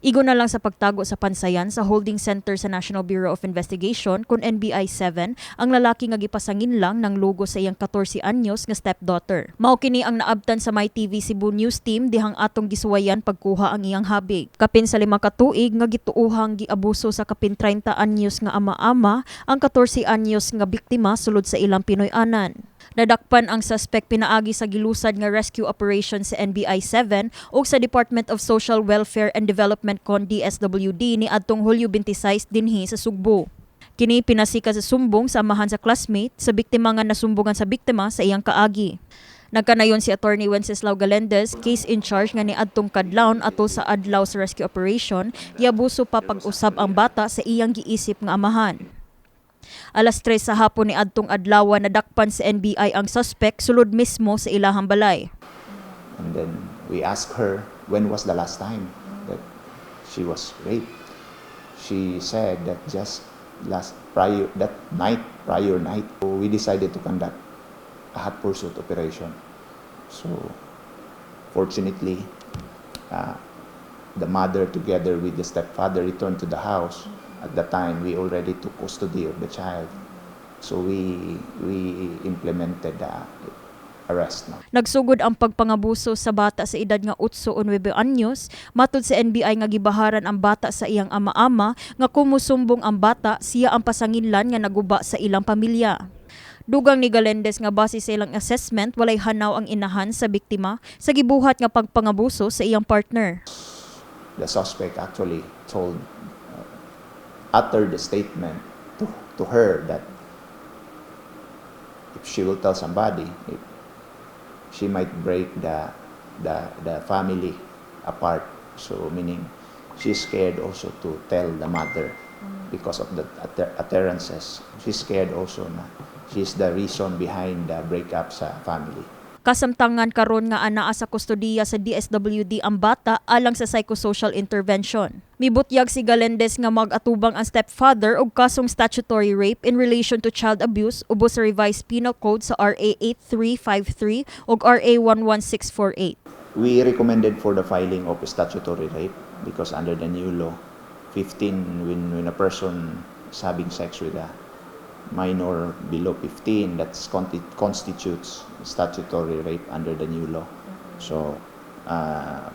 Igo na lang sa pagtago sa pansayan sa holding center sa National Bureau of Investigation kung NBI-7 ang lalaki nga gipasangin lang ng logo sa iyang 14 anyos nga stepdaughter. Mao kini ang naabtan sa My TV Cebu News Team dihang atong gisuwayan pagkuha ang iyang habig. Kapin sa 5 ka tuig nga gituuhang giabuso sa kapin 30 anyos nga ama-ama ang 14 anyos nga biktima sulod sa ilang Pinoy-anan. Nadakpan ang suspect pinaagi sa gilusad nga rescue operation sa NBI-7 o sa Department of Social Welfare and Development kon DSWD ni adtong Hulyo 26 dinhi sa Sugbo. Kini pinasika sa sumbong sa amahan sa classmate sa biktima nga nasumbongan sa biktima sa iyang kaagi. Nagkanayon si Attorney Wenceslao Galendez, case in charge nga ni adtong kadlawon atol sa adlaw sa rescue operation, giabuso pa pag-usab ang bata sa iyang giisip nga amahan. Alas 3 sa hapon ni adtong adlaw nadakpan sa NBI ang suspect sulod mismo sa ilahang balay. And then we asked her when was the last time that she was raped. She said that just prior night, we decided to conduct a hot pursuit operation. So fortunately, the mother together with the stepfather returned to the house. At that time, we already took custody of the child. So we implemented the arrest. Nagsugod ang pagpangabuso sa bata sa edad nga 8 o 9 anyos, matud sa NBI nga gibaharan ang bata sa iyang ama-ama nga kumusumbong ang bata siya ang pasanginlan nga naguba sa ilang pamilya. Dugang ni Galendez nga base sa ilang assessment walay hanaw ang inahan sa biktima sa gibuhat nga pagpangabuso sa iyang partner. The suspect actually uttered the statement to her that if she will tell somebody, she might break the family apart. So meaning she's scared also to tell the mother because of the utterances. She's scared also na she's the reason behind the breakup sa family. Kasamtangan karon nga anaa sa kustodiya sa DSWD ang bata alang sa psychosocial intervention. Mibutyag si Galendez nga mag-atubang ang stepfather og kasong statutory rape in relation to child abuse ubos sa revised penal code sa RA 8353 ug RA 𝗵𝗶𝗆. We recommended for the filing of statutory rape because under the new law, 15 when a person is having sex with a minor below 15, that constitutes statutory rape under the new law. So,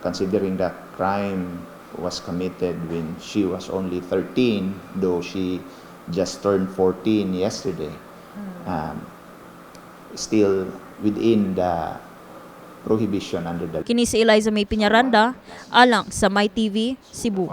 considering that crime was committed when she was only 13, though she just turned 14 yesterday, still within the prohibition under the... Kini si Elaiza Mae Penaranda, alang sa My TV, Cebu.